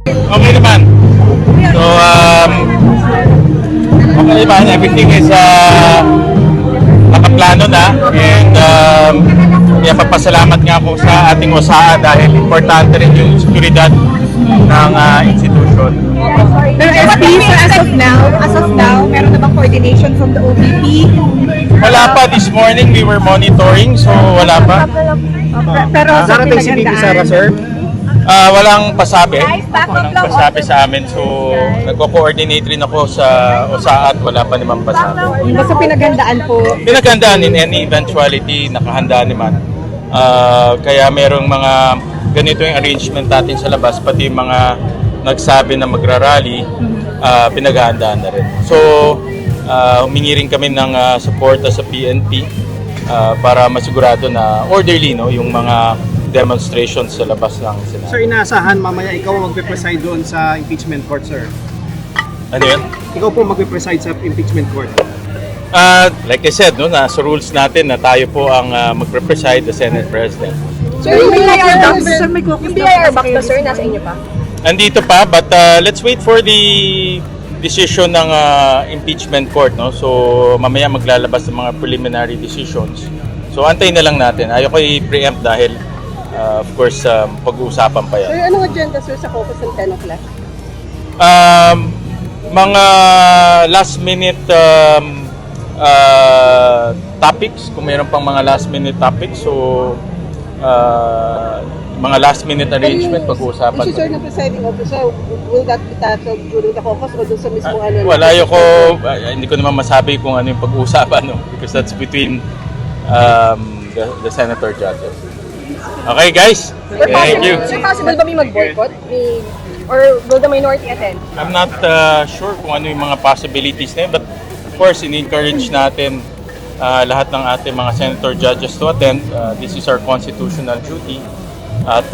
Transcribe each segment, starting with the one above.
Okay naman. So, okay naman. Everything is nakaplano na. And kaya papasalamat nga ako sa ating OSAA dahil importante rin yung seguridad ng institution. Pero SP, sir, as of now, meron na bang coordination from the OVP? Wala pa. This morning we were monitoring, so wala pa. Pero sa Darating si VP Sara, sir? Walang pasabi. Walang pasabi sa amin. So, nagko-coordinate rin ako sa OSAA at wala pa naman pasabi. Basta pinaghandaan po. Pinaghandaan in any eventuality, nakahanda naman. Kaya merong mga ganito yung arrangement natin sa labas, pati yung mga nagsabi na magrarally, pinaghandaan na rin. So, humingi rin kami ng suporta sa PNP para masigurado na orderly yung mga demonstrations sa labas ng Senado. Sir, inaasahan mamaya ikaw ang magpe-preside doon sa impeachment court, sir. Ano yun? Ikaw po magpe-preside sa impeachment court. Like I said, nasa rules natin na tayo po ang magre-preside the Senate President. Sir, yung BIR box, sir, may cookies. Yung BIR box na, sir, nasa inyo pa? Andito pa, but let's wait for the decision ng impeachment court. No? So, mamaya maglalabas ng mga preliminary decisions. So, antayin na lang natin. Ayoko i-preempt dahil of course, pag-uusapan pa yan. Sir, anong agenda, sir, sa caucus ng 10 o'clock? Mga last minute topics, kung mayroon pang mga last minute topics, so mga last minute arrangement, pag-uusapan. Sir, ng presiding officer, will that be tackled during the caucus o doon sa mismo Wala, hindi ko naman masabi kung ano yung pag-uusapan, no? Because that's between the senator judges. Okay, guys. Thank you. Sir, possible ba may mag-boycott? Or will the minority attend? I'm not sure kung ano yung mga possibilities na yun, but of course, in-encourage natin lahat ng ating mga senator judges to attend. This is our constitutional duty. At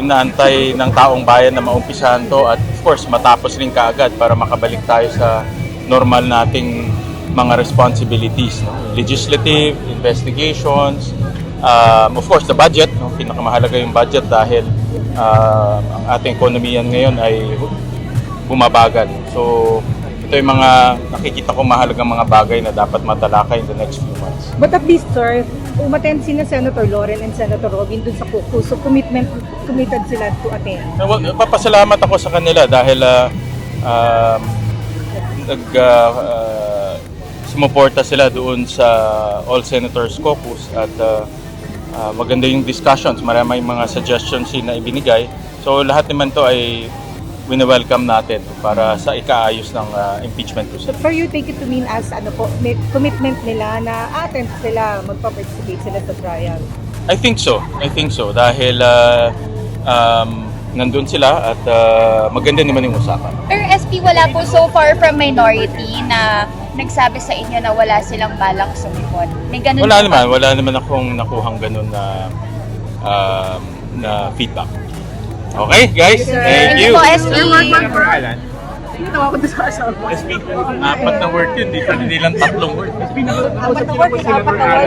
inaantay ng taong bayan na maumpisahan to at of course, matapos rin kaagad para makabalik tayo sa normal nating mga responsibilities, no? Legislative, investigations, of course the budget, no? Pinakamahalaga yung budget dahil ang ating ekonomiya ngayon ay bumabagal. So ito yung mga nakikita ko mahalagang mga bagay na dapat matalakay in the next few months. But at least, sir, umattend sina Senator Loren and Senator Robin dun sa caucus, so committed sila to attend. Well, papasalamat ako sa kanila dahil sumuporta sila doon sa All Senators Caucus at maganda yung discussions, maraming mga suggestions na ibinigay. So lahat naman to ay wini-welcome natin para sa ikaayos ng impeachment process. So for you, take it to mean as may commitment nila na attend sila, magpa-participate sila sa trial? I think so dahil nandun sila at maganda naman yung usapan. Pero SP, wala po so far from minority na nagsabi sa inyo na wala silang balak sumipot. May ganun Wala po naman, ba? wala naman akong nakuhang ganun na feedback. Okay, guys? Thank you. Po, SP. Tawa ko doon sa asawa. SP, 4 na word yun, hindi lang 3 word. Apat na word,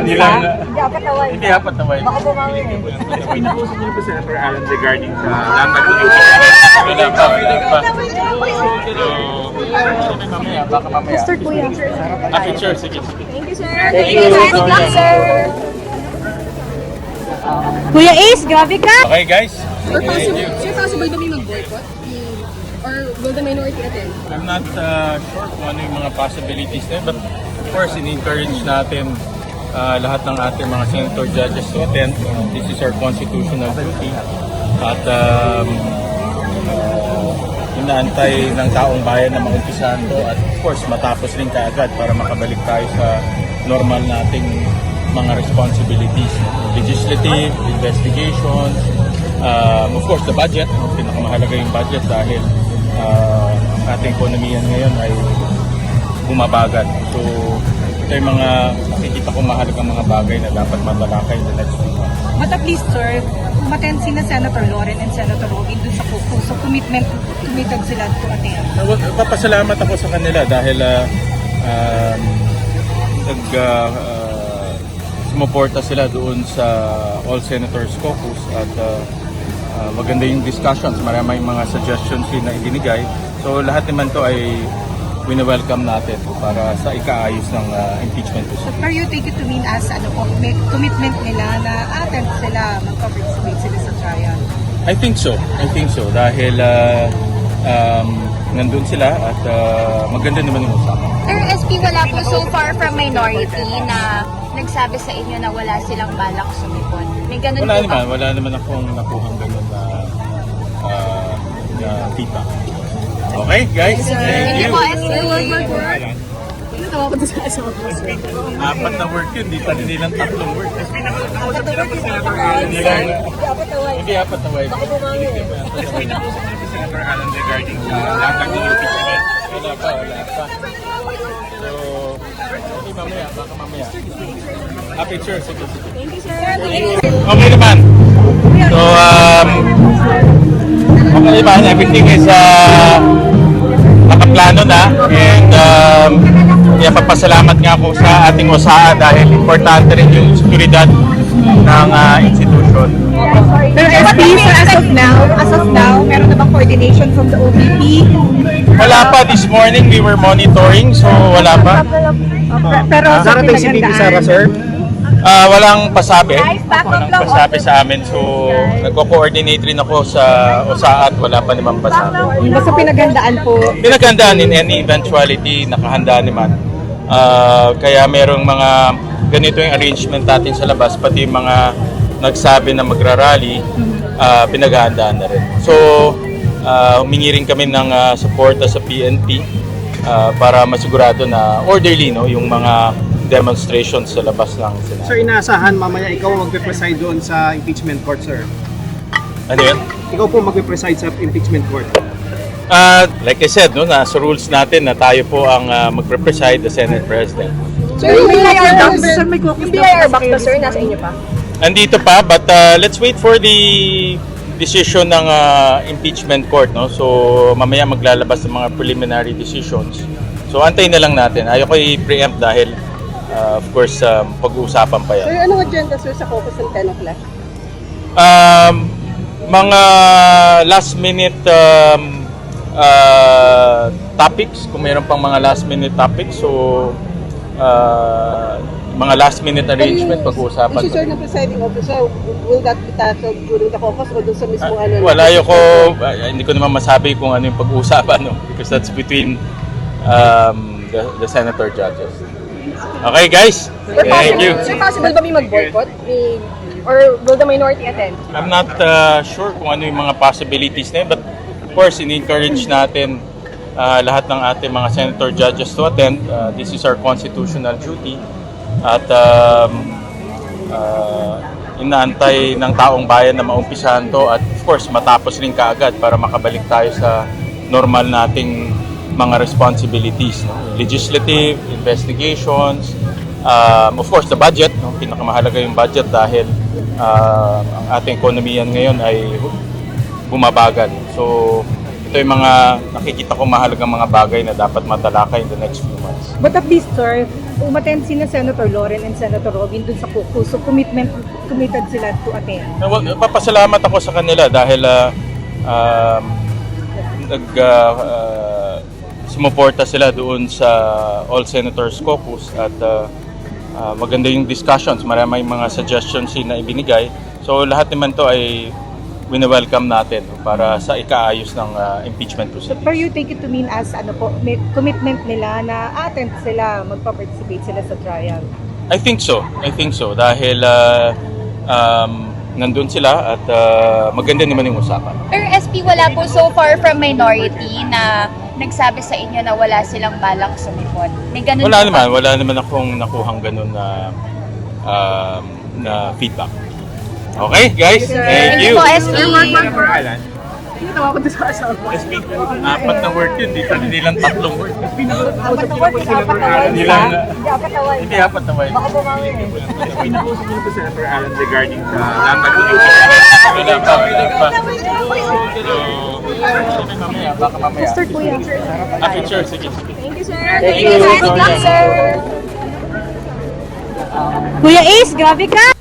Hindi lang, hindi apat na word. hindi 4 na word. Baka bumami eh. Pinag-usap niyo po Senator Alan regarding sa latag ng Wala pa. So, mamaya, baka mamaya. Mr. Kuya. Picture, sige. Thank you, sir. Thank you. Good luck, sir. Kuya Ace, grabe ka! Okay, guys? Sir, possible ba may mag-boycott? Or will the minority attend? I'm not sure kung ano yung mga possibilities na yun, but of course, in-encourage natin lahat ng ating mga senator judges to attend. This is our constitutional duty. At inaantay ng taong bayan na maumpisahan to at of course, matapos rin kaagad para makabalik tayo sa normal nating mga responsibilities. Legislative, investigations, of course, the budget. Pinakamahalaga yung budget dahil ang ating ekonomiya ngayon ay bumabagal. So, ito yung mga nakikita ko mahalagang mga bagay na dapat matalakay in the next few months. But at least, sir, umattend sina Senator Loren and Senator Robin dun sa caucus, so committed sila to attend. Papasalamat ako sa kanila dahil sumuporta sila doon sa All Senators Caucus at maganda yung discussions, maraming mga suggestions din na ibinigay. So lahat naman to ay wini-welcome natin para sa ikaayos ng impeachment proceedings. Pero you take it to mean as may commitment nila na attend sila, mag-participate sila sa trial. I think so dahil nandun sila at maganda naman yung usapan. Pero SP, wala po so far from minority na nagsabi sa inyo na wala silang balak sumipon. May ganun po ba? Wala naman akong nakuhang ganun na feedback. Okay, guys? Thank you. po, SP. Apat na work yun, di pa rin nilang tatlong work. Nakausap nila po Senator Alan. Hindi apat na work. Nakausap nila po Senator Alan regarding sa laban ng impeachment. Wala pa. So, okay, baka mamaya. Picture, sige. Okay naman. So, okay naman, everything is nakaplano na. And, papasalamat nga ako sa ating OSAA dahil importante rin yung seguridad ng institution. Pero SP, sir, as of now, meron na bang coordination from the OVP? Wala pa, this morning we were monitoring, so wala pa. Pero sa Darating si VP Sara, sir? Walang pasabi. Sa amin. So, nagko-coordinate rin ako sa OSAA at wala pa naman pasabi. basta pinaghandaan po. Pinaghandaan in any eventuality, nakahanda naman. Kaya merong mga ganito yung arrangement natin sa labas, pati yung mga nagsabi na magrarally, pinaghandaan na rin. So, humingi rin kami ng suporta sa PNP para masigurado na orderly yung mga demonstrations sa labas ng Senado. Sir, inaasahan mamaya ikaw magpe-preside doon sa impeachment court, sir. Ano yun? Ikaw po magpe-preside sa impeachment court. Like I said, nasa rules natin na tayo po ang magpre-preside, the Senate President. Sir, yung BIR back to, sir, nasa inyo pa? Andito pa, but let's wait for the decision ng impeachment court. No? So, mamaya maglalabas ng mga preliminary decisions. So, antayin na lang natin. Ayoko i-preempt dahil, of course, pag-uusapan pa yan. Sir, anong agenda, sir, sa caucus ng 10 o'clock? Mga last minute topics, kung mayroon pang mga last minute topics, so mga last minute arrangement pag-uusapan. Issue, sir, ng presiding officer, will that be tackled during the caucus o dun sa mismo Wala, hindi ko naman masabi kung ano yung pag-uusapan, no? Because that's between the senator judges. Okay, guys? Thank you. Sir, possible ba may mag-boycott? Or will the minority attend? I'm not sure kung ano yung mga possibilities na yun, but of course, in-encourage natin lahat ng ating mga senator judges to attend. This is our constitutional duty. At inaantay ng taong bayan na maumpisahan to at of course matapos rin kaagad para makabalik tayo sa normal nating mga responsibilities, no? Legislative, investigations, of course the budget, no? Pinakamahalaga yung budget dahil ang ating ekonomiya ngayon ay bumabagal. So ito yung mga nakikita ko mahalagang mga bagay na dapat matalakay in the next few months. But at least, sir, umattend sina Senator Loren and Senator Robin dun sa caucus, so committed sila to attend. Well, papasalamat ako sa kanila dahil sumuporta sila doon sa All Senators Caucus at maganda yung discussions, maraming mga suggestions na ibinigay. So lahat naman to ay wini-welcome natin para sa ikaayos ng impeachment proceedings. Pero you take it to mean as may commitment nila na attend sila, magpa-participate sila sa trial. I think so dahil nandun sila at maganda naman yung usapan. Pero SP, wala po so far from minority na nagsabi sa inyo na wala silang balak sumipon. May ganun Wala po ba? naman, akong nakuhang ganun na feedback. Okay, guys? Thank you. po, SP. Senator Alan. SP, apat na work yun, di pa rin nilang tatlong work. Nakausap nila po Senator Alan. Hindi apat na work. Nakausap nila po Senator Alan regarding sa laban ng impeachment. Wala pa. So, baka mamaya. Sir, kuya. Picture, sige. Thank you, sir. Thank you, sir. Good luck, sir. Kuya Ace, grabe ka!